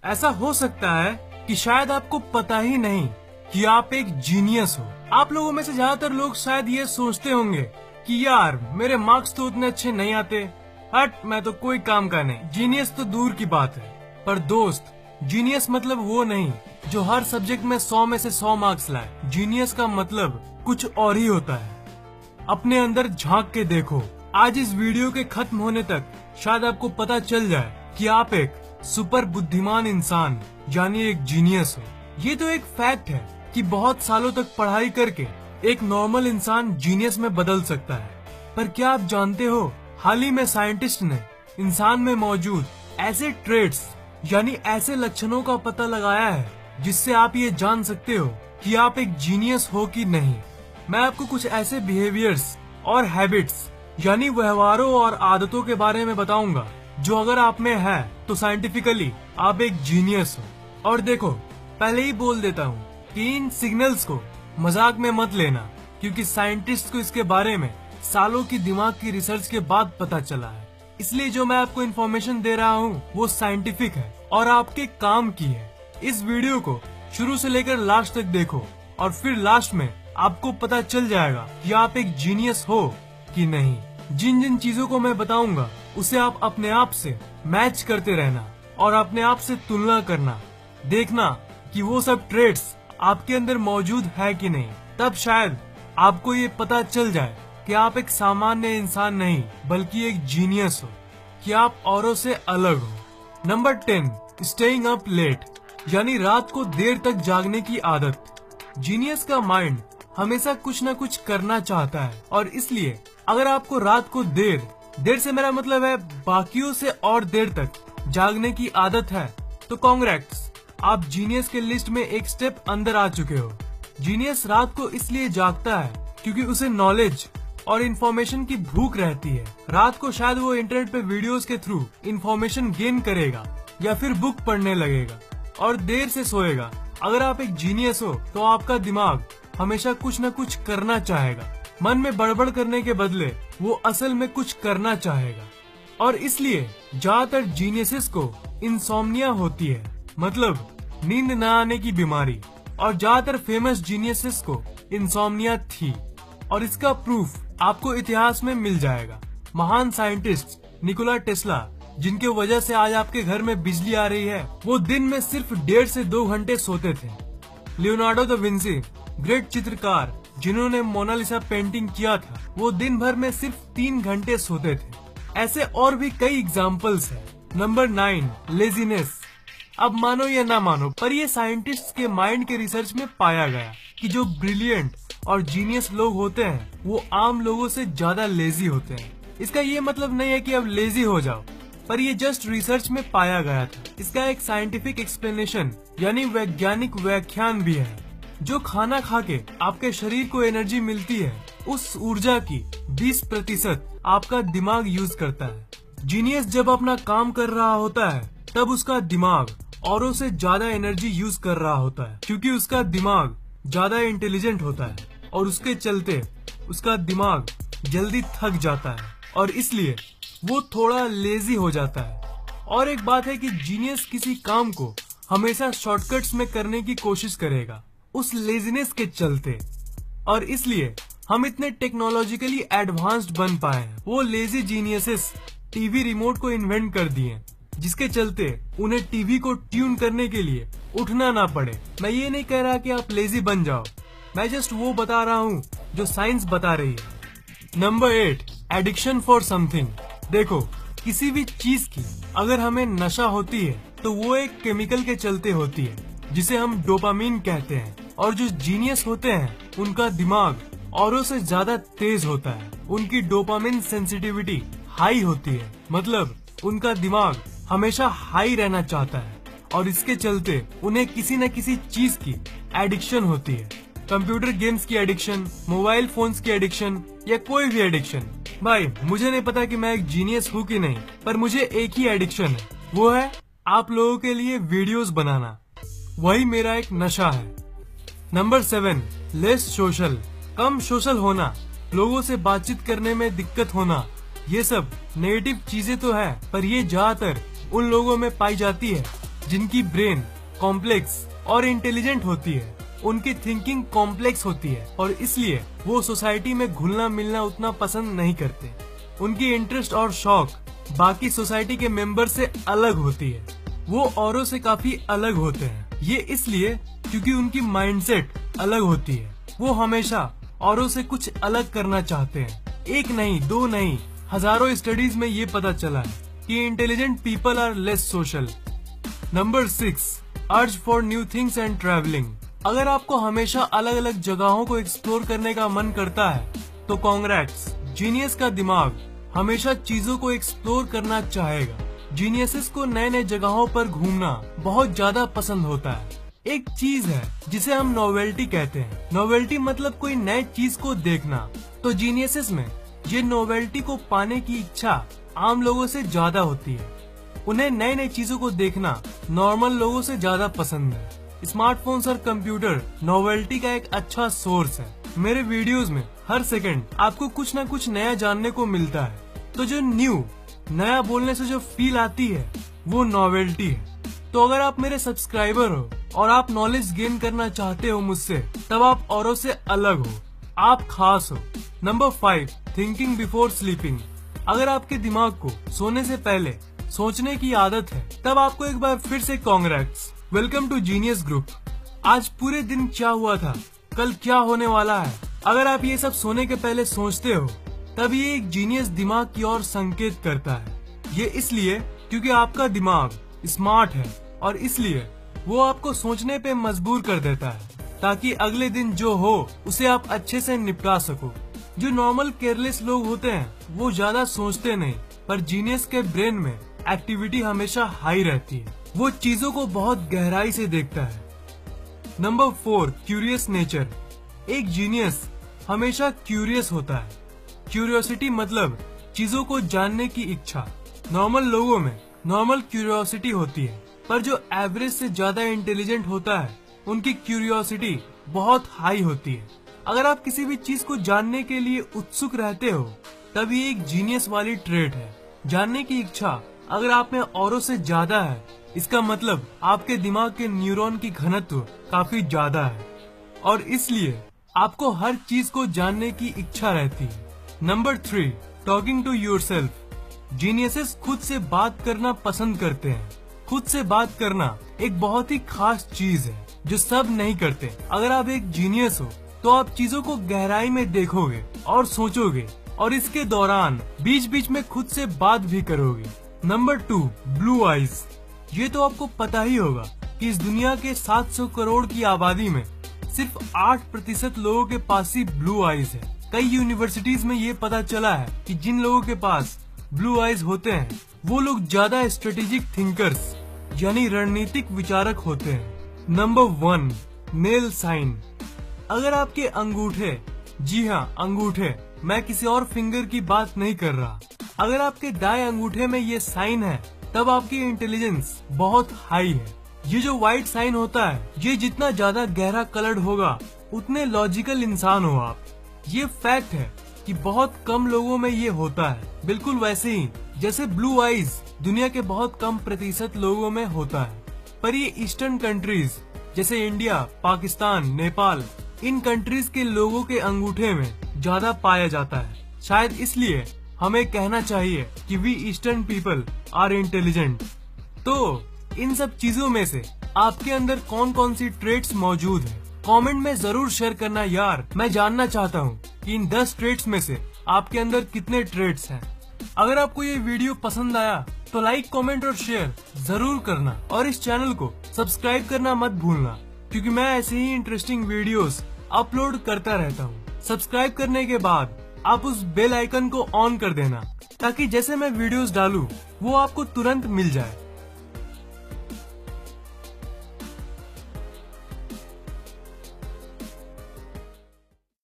ऐसा हो सकता है कि शायद आपको पता ही नहीं कि आप एक जीनियस हो। आप लोगों में से ज्यादातर लोग शायद ये सोचते होंगे कि यार मेरे मार्क्स तो उतने अच्छे नहीं आते, हट मैं तो कोई काम का नहीं, जीनियस तो दूर की बात है। पर दोस्त, जीनियस मतलब वो नहीं जो हर सब्जेक्ट में 100 में से 100 मार्क्स लाए। जीनियस का मतलब कुछ और ही होता है। अपने अंदर झांक के देखो। आज इस वीडियो के खत्म होने तक शायद आपको पता चल जाए कि आप एक सुपर बुद्धिमान इंसान यानी एक जीनियस हो। ये तो एक फैक्ट है कि बहुत सालों तक पढ़ाई करके एक नॉर्मल इंसान जीनियस में बदल सकता है। पर क्या आप जानते हो, हाल ही में साइंटिस्ट ने इंसान में मौजूद ऐसे ट्रेड्स यानी ऐसे लक्षणों का पता लगाया है जिससे आप ये जान सकते हो कि आप एक जीनियस हो कि नहीं। मैं आपको कुछ ऐसे बिहेवियर्स और हैबिट्स यानी व्यवहारों और आदतों के बारे में बताऊंगा जो अगर आप में है तो साइंटिफिकली आप एक जीनियस हो। और देखो, पहले ही बोल देता हूँ कि इन सिग्नल्स को मजाक में मत लेना, क्योंकि साइंटिस्ट को इसके बारे में सालों की दिमाग की रिसर्च के बाद पता चला है। इसलिए जो मैं आपको इन्फॉर्मेशन दे रहा हूँ वो साइंटिफिक है और आपके काम की है। इस वीडियो को शुरू से लेकर लास्ट तक देखो और फिर लास्ट में आपको पता चल जाएगा कि आप एक जीनियस हो कि नहीं। जिन जिन चीजों को मैं बताऊंगा उसे आप अपने आप से मैच करते रहना और अपने आप से तुलना करना, देखना कि वो सब ट्रेड्स आपके अंदर मौजूद है कि नहीं। तब शायद आपको ये पता चल जाए कि आप एक सामान्य इंसान नहीं बल्कि एक जीनियस हो, कि आप औरों से अलग हो। नंबर 10, स्टेइंग अप लेट यानी रात को देर तक जागने की आदत। जीनियस का माइंड हमेशा कुछ न कुछ करना चाहता है और इसलिए अगर आपको रात को देर से मेरा मतलब है बाकियों से और देर तक जागने की आदत है तो कांग्रेट्स, आप जीनियस के लिस्ट में एक स्टेप अंदर आ चुके हो। जीनियस रात को इसलिए जागता है क्योंकि उसे नॉलेज और इन्फॉर्मेशन की भूख रहती है। रात को शायद वो इंटरनेट पे वीडियोस के थ्रू इन्फॉर्मेशन गेन करेगा या फिर बुक पढ़ने लगेगा और देर से सोएगा। अगर आप एक जीनियस हो तो आपका दिमाग हमेशा कुछ न कुछ करना चाहेगा। मन में बड़बड़ करने के बदले वो असल में कुछ करना चाहेगा और इसलिए ज्यादातर जीनियसेस को इंसोम्निया होती है, मतलब नींद न आने की बीमारी। और ज्यादातर फेमस जीनियसेस को इंसोम्निया थी और इसका प्रूफ आपको इतिहास में मिल जाएगा। महान साइंटिस्ट निकोला टेस्ला, जिनके वजह से आज आपके घर में बिजली आ रही है, वो दिन में सिर्फ 1.5 से 2 घंटे सोते थे। लियोनार्डो दा विंसी, ग्रेट चित्रकार जिन्होंने मोनालिसा पेंटिंग किया था, वो दिन भर में सिर्फ 3 घंटे सोते थे। ऐसे और भी कई एग्जाम्पल्स हैं। Number 9, laziness. अब मानो या ना मानो, पर ये साइंटिस्ट के माइंड के रिसर्च में पाया गया कि जो ब्रिलियंट और जीनियस लोग होते हैं वो आम लोगों से ज्यादा लेजी होते हैं। इसका ये मतलब नहीं है कि अब लेजी हो जाओ, पर ये जस्ट रिसर्च में पाया गया था। इसका एक साइंटिफिक एक्सप्लेनेशन यानी वैज्ञानिक व्याख्यान भी है। जो खाना खा के आपके शरीर को एनर्जी मिलती है, उस ऊर्जा की 20% आपका दिमाग यूज करता है। जीनियस जब अपना काम कर रहा होता है तब उसका दिमाग औरों से ज्यादा एनर्जी यूज कर रहा होता है, क्योंकि उसका दिमाग ज्यादा इंटेलिजेंट होता है और उसके चलते उसका दिमाग जल्दी थक जाता है और इसलिए वो थोड़ा लेजी हो जाता है। और एक बात है कि जीनियस किसी काम को हमेशा शॉर्टकट्स में करने की कोशिश करेगा उस लेजीनेस के चलते, और इसलिए हम इतने टेक्नोलॉजिकली एडवांस्ड बन पाए हैं। वो लेजी जीनियसेस टीवी रिमोट को इन्वेंट कर दिए जिसके चलते उन्हें टीवी को ट्यून करने के लिए उठना ना पड़े। मैं ये नहीं कह रहा कि आप लेजी बन जाओ, मैं जस्ट वो बता रहा हूँ जो साइंस बता रही है। Number 8, addiction for something. देखो, किसी भी चीज की अगर हमें नशा होती है तो वो एक केमिकल के चलते होती है जिसे हम डोपामीन कहते हैं। और जो जीनियस होते हैं उनका दिमाग औरों से ज्यादा तेज होता है, उनकी डोपामिन सेंसिटिविटी हाई होती है, मतलब उनका दिमाग हमेशा हाई रहना चाहता है और इसके चलते उन्हें किसी न किसी चीज की एडिक्शन होती है। कंप्यूटर गेम्स की एडिक्शन, मोबाइल फोन्स की एडिक्शन या कोई भी एडिक्शन। भाई मुझे नहीं पता कि मैं एक जीनियस हूँ कि नहीं, पर मुझे एक ही एडिक्शन है, वो है आप लोगों के लिए वीडियोस बनाना। वही मेरा एक नशा है। Number 7, less social. कम सोशल होना, लोगों से बातचीत करने में दिक्कत होना, ये सब नेगेटिव चीजें तो है, पर ये ज्यादातर उन लोगों में पाई जाती है जिनकी ब्रेन कॉम्प्लेक्स और इंटेलिजेंट होती है, उनकी थिंकिंग कॉम्प्लेक्स होती है और इसलिए वो सोसाइटी में घुलना मिलना उतना पसंद नहीं करते। उनकी इंटरेस्ट और शौक बाकी सोसाइटी के मेंबर से अलग होती है। वो औरों से काफी अलग होते हैं। ये इसलिए क्योंकि उनकी माइंडसेट अलग होती है। वो हमेशा औरों से कुछ अलग करना चाहते हैं। एक नहीं, दो नहीं, हजारों स्टडीज में ये पता चला है कि intelligent people are less social. Number 6, urge for new things and travelling. अगर आपको हमेशा अलग अलग जगहों को एक्सप्लोर करने का मन करता है तो कांग्रेट्स। जीनियस का दिमाग हमेशा चीजों को एक्सप्लोर करना चाहेगा। जीनियसेस को नए नए जगहों पर घूमना बहुत ज्यादा पसंद होता है। एक चीज है जिसे हम नोवेल्टी कहते हैं। नोवेल्टी मतलब कोई नई चीज को देखना। तो जीनियसेस में ये नोवेल्टी को पाने की इच्छा आम लोगों से ज्यादा होती है। उन्हें नई नई चीजों को देखना नॉर्मल लोगों से ज्यादा पसंद है। स्मार्टफोन्स और कंप्यूटर नोवेल्टी का एक अच्छा सोर्स है। मेरे वीडियोस में हर सेकंड आपको कुछ न कुछ नया जानने को मिलता है। तो जो नया बोलने से जो फील आती है वो नोवेल्टी है। तो अगर आप मेरे सब्सक्राइबर हो और आप नॉलेज गेन करना चाहते हो मुझसे, तब आप औरों से अलग हो, आप खास हो। Number 5, thinking before sleeping. अगर आपके दिमाग को सोने से पहले सोचने की आदत है, तब आपको एक बार फिर से congrats. Welcome to genius group. आज पूरे दिन क्या हुआ था, कल क्या होने वाला है, अगर आप ये सब सोने के पहले सोचते हो, तब ये एक जीनियस दिमाग की ओर संकेत करता है। ये इसलिए क्योंकि आपका दिमाग स्मार्ट है और इसलिए वो आपको सोचने पे मजबूर कर देता है, ताकि अगले दिन जो हो उसे आप अच्छे से निपटा सको। जो नॉर्मल केयरलेस लोग होते हैं वो ज्यादा सोचते नहीं, पर जीनियस के ब्रेन में एक्टिविटी हमेशा हाई रहती है। वो चीजों को बहुत गहराई से देखता है। Number 4, curious nature. एक जीनियस हमेशा क्यूरियस होता है। क्यूरियोसिटी मतलब चीजों को जानने की इच्छा। नॉर्मल लोगों में नॉर्मल क्यूरियोसिटी होती है, पर जो एवरेज से ज्यादा इंटेलिजेंट होता है उनकी क्यूरियोसिटी बहुत हाई होती है। अगर आप किसी भी चीज को जानने के लिए उत्सुक रहते हो, तब ये एक जीनियस वाली ट्रेट है। जानने की इच्छा अगर आप में औरों से ज्यादा है, इसका मतलब आपके दिमाग के न्यूरॉन की घनत्व काफी ज्यादा है और इसलिए आपको हर चीज को जानने की इच्छा रहती है। Number 3, talking to yourself. Geniuses खुद से बात करना पसंद करते हैं। खुद से बात करना एक बहुत ही खास चीज है जो सब नहीं करते। अगर आप एक जीनियस हो तो आप चीजों को गहराई में देखोगे और सोचोगे और इसके दौरान बीच बीच में खुद से बात भी करोगे। Number 2, blue eyes. ये तो आपको पता ही होगा कि इस दुनिया के 700 करोड़ की आबादी में सिर्फ 8% लोगों के पास ही ब्लू आइज है। कई यूनिवर्सिटीज में ये पता चला है कि जिन लोगों के पास ब्लू आइज होते हैं वो लोग ज्यादा स्ट्रेटेजिक थिंकर्स यानी रणनीतिक विचारक होते हैं। Number 1, nail sign. अगर आपके अंगूठे, जी हाँ अंगूठे, मैं किसी और फिंगर की बात नहीं कर रहा, अगर आपके दाएं अंगूठे में ये साइन है, तब आपकी इंटेलिजेंस बहुत हाई है। ये जो व्हाइट साइन होता है, ये जितना ज्यादा गहरा कलर्ड होगा उतने लॉजिकल इंसान हो आप। ये फैक्ट है कि बहुत कम लोगों में ये होता है, बिल्कुल वैसे ही जैसे ब्लू आइज दुनिया के बहुत कम प्रतिशत लोगों में होता है। पर ये ईस्टर्न कंट्रीज जैसे इंडिया, पाकिस्तान, नेपाल, इन कंट्रीज के लोगों के अंगूठे में ज्यादा पाया जाता है। शायद इसलिए हमें कहना चाहिए कि we eastern people are intelligent. तो इन सब चीजों में से आपके अंदर कौन कौन सी ट्रेट्स मौजूद है, कमेंट में जरूर शेयर करना यार। मैं जानना चाहता हूँ कि इन 10 ट्रेट्स में से आपके अंदर कितने ट्रेट्स हैं। अगर आपको ये वीडियो पसंद आया तो लाइक, कमेंट और शेयर जरूर करना और इस चैनल को सब्सक्राइब करना मत भूलना, क्योंकि मैं ऐसे ही इंटरेस्टिंग वीडियोस अपलोड करता रहता हूँ। सब्सक्राइब करने के बाद आप उस बेल आइकन को ऑन कर देना, ताकि जैसे मैं वीडियोस डालूं वो आपको तुरंत मिल जाए।